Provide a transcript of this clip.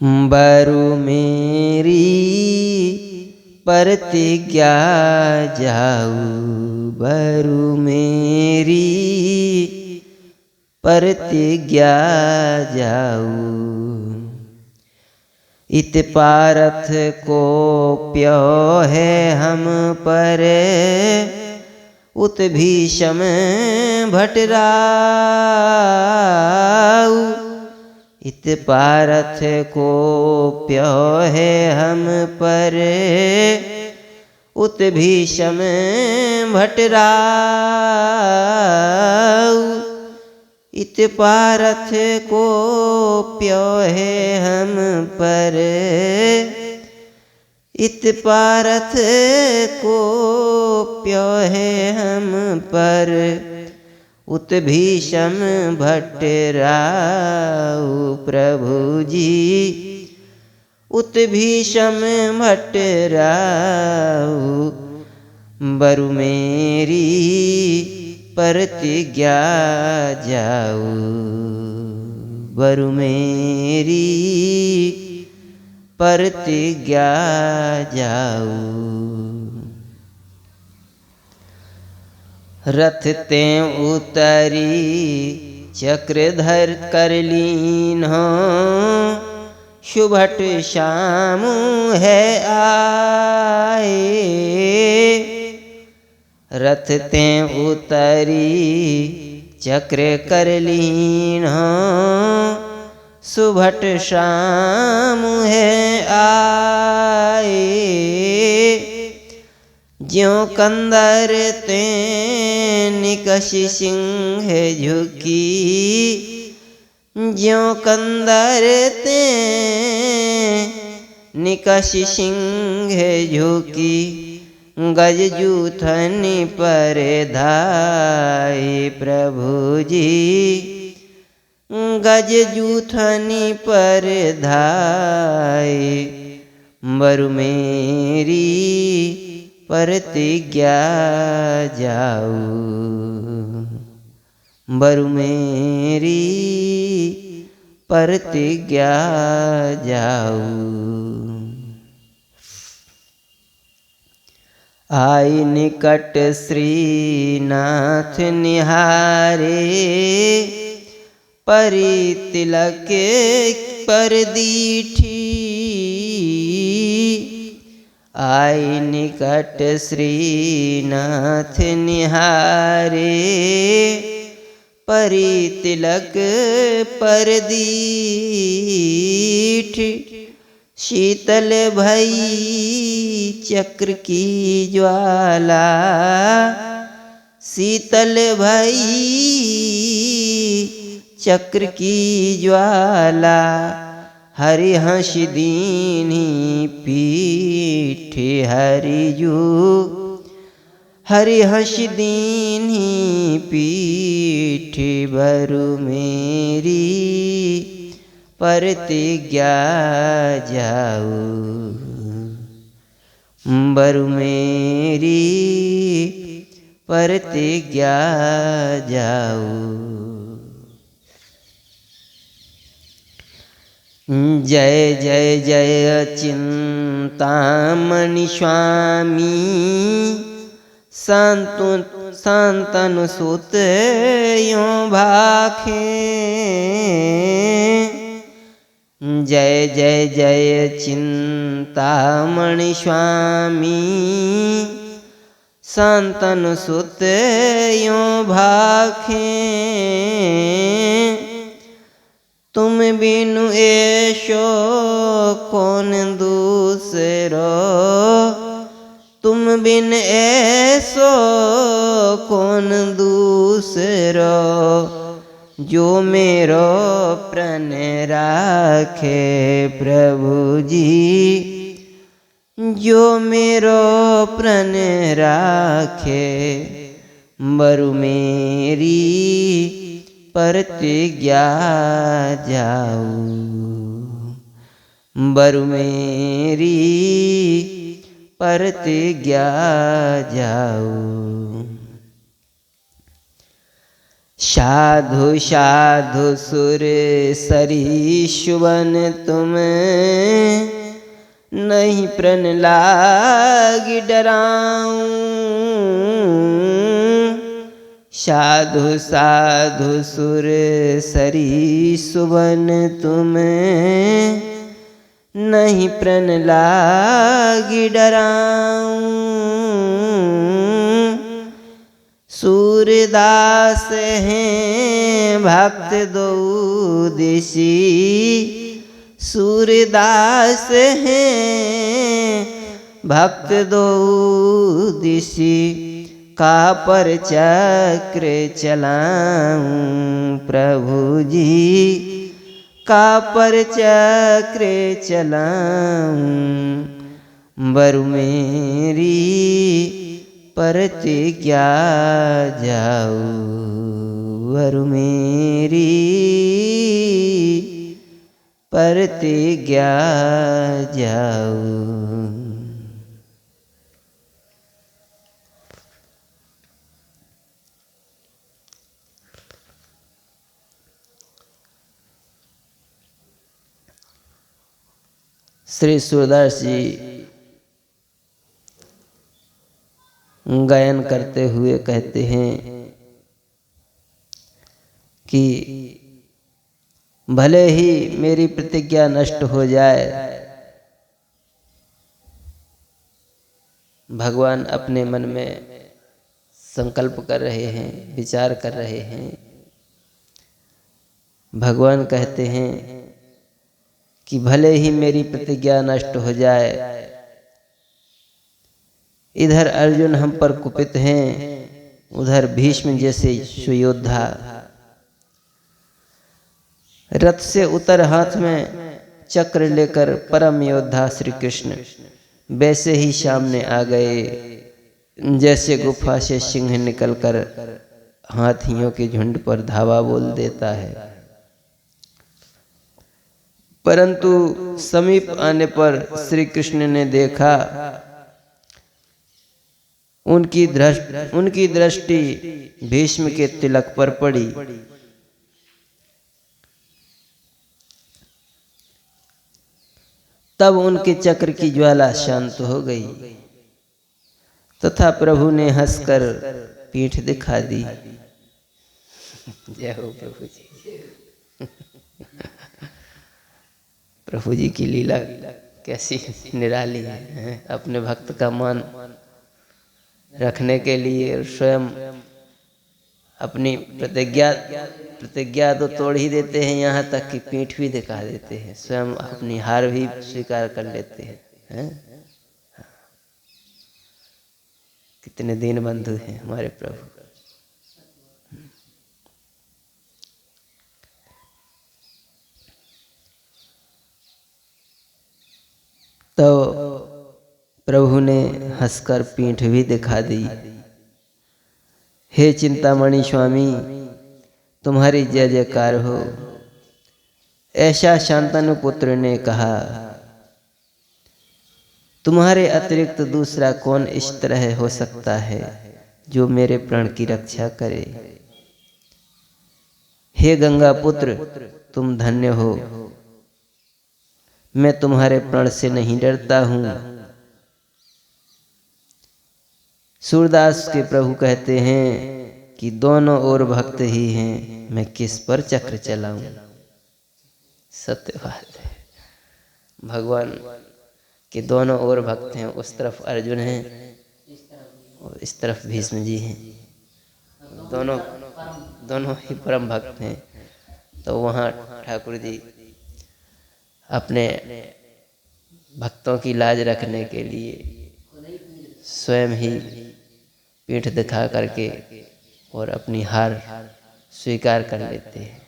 बरु मेरी प्रतिज्ञा जाऊ, बरु मेरी प्रतिज्ञा जाऊ। इत पारथ को प्यो है हम पर, उत भीषम भटराऊ। इत पारथ को प्यो है हम पर, उत भीषम भटराऊ। इत पारथ को प्यो है हम पर, इत पारथ को प्यो है हम पर, उत भीषम भटराऊ। प्रभु जी उत भीषम भटराऊ। बरु मेरी प्रतिज्ञा जाऊ, बरु मेरी प्रतिज्ञा जाऊ। रथ ते उतरी चक्रधर कर लीन हो, शुभट श्याम है आए। रथ ते उतरी चक्र कर लीन हो, सुभट श्याम है आए। ज्यों कंदर ते निकष सिंह झुकी, ज्यों कंदर ते निकष सिंह झुकी। गज जूथनि पर धाये प्रभु जी, गज जूथनि पर धाये। बरु मेरी प्रतिज्ञा जाऊ, बरु मेरी प्रतिज्ञा जाऊ। आई निकट श्रीनाथ निहारे, परि तिलक पर दीठी। आई निकट श्रीनाथ निहारे, परि तिलक पर दीठी। शीतल भई चक्र की ज्वाला, शीतल भई चक्र की ज्वाला। हरि हंस दीनी पीठ हरिजू, हरि हंस दीनी पीठ। बरु मेरी प्रतिज्ञा जाऊ, बरु मेरी प्रतिज्ञा जाऊ। जय जय जय चिंतामणि स्वामी, संतन सुत यों भाखे। जय जय जय चिंतामणि स्वामी, संतन सुत यों भाखे। तुम बिनु ऐसो कौन दूसरो, तुम बिन ऐसो कौन दूसरो। जो मेरो प्रण राखे प्रभु जी, जो मेरो प्रण राखे। बरु मेरी प्रतिज्ञा जाऊ, बरु मेरी प्रतिज्ञा जाऊ। साधु साधु सुर सरीसुवन तुम नहीं प्रण लागी डराऊं। साधु साधु सुर सरीसुवन तुम नहीं प्रण लागी डराऊं। सूरदास हैं भक्त दो दिशी, सूरदास हैं भक्त दो दिशी, का पर चक्र चलाऊं प्रभु जी, का पर चक्र चलाऊं। वर मेरी प्रतिज्ञा जाऊं, वर मेरी प्रतिज्ञा जाऊं। श्री सूरदास जी गायन करते हुए कहते हैं कि भले ही मेरी प्रतिज्ञा नष्ट हो जाए, भगवान अपने मन में संकल्प कर रहे हैं, विचार कर रहे हैं। भगवान कहते हैं कि भले ही मेरी प्रतिज्ञा नष्ट हो जाए, इधर अर्जुन हम पर कुपित हैं, उधर भीष्म जैसे सुयोद्धा रथ से उतर हाथ में चक्र लेकर परम योद्धा श्री कृष्ण वैसे ही सामने आ गए, जैसे गुफा से सिंह निकलकर हाथियों के झुंड पर धावा बोल देता है। परंतु समीप आने पर श्री कृष्ण ने देखा, उनकी दृष्टि भीष्म के तिलक पर पड़ी। तब उनके चक्र की ज्वाला शांत हो गई तथा प्रभु ने हंसकर पीठ दिखा दी। जय हो प्रभु जी। प्रभु जी की लीला कैसी निराली है। अपने भक्त का मान रखने के लिए स्वयं अपनी प्रतिज्ञा तो तोड़ ही देते हैं, यहाँ तक कि पीठ भी दिखा देते हैं, स्वयं अपनी हार भी स्वीकार कर लेते हैं। कितने दीन बंधु हैं हमारे प्रभु। तो प्रभु ने हंसकर पीठ भी दिखा दी। हे चिंतामणि स्वामी, तुम्हारी जय जयकार हो। ऐसा शांतनु पुत्र ने कहा, तुम्हारे अतिरिक्त दूसरा कौन इस तरह हो सकता है जो मेरे प्राण की रक्षा करे। हे गंगा पुत्र, तुम धन्य हो। मैं तुम्हारे प्राण से नहीं डरता हूं। सूरदास के प्रभु कहते हैं कि दोनों ओर भक्त ही हैं, मैं किस पर चक्र चलाऊं। सत्य बात है। भगवान के दोनों ओर भक्त हैं, उस तरफ अर्जुन हैं और इस तरफ भीष्म जी हैं। दोनों ही परम भक्त हैं। तो वहाँ ठाकुर जी अपने भक्तों की लाज रखने के लिए स्वयं ही पीठ दिखा करके और अपनी हार स्वीकार कर लेते हैं।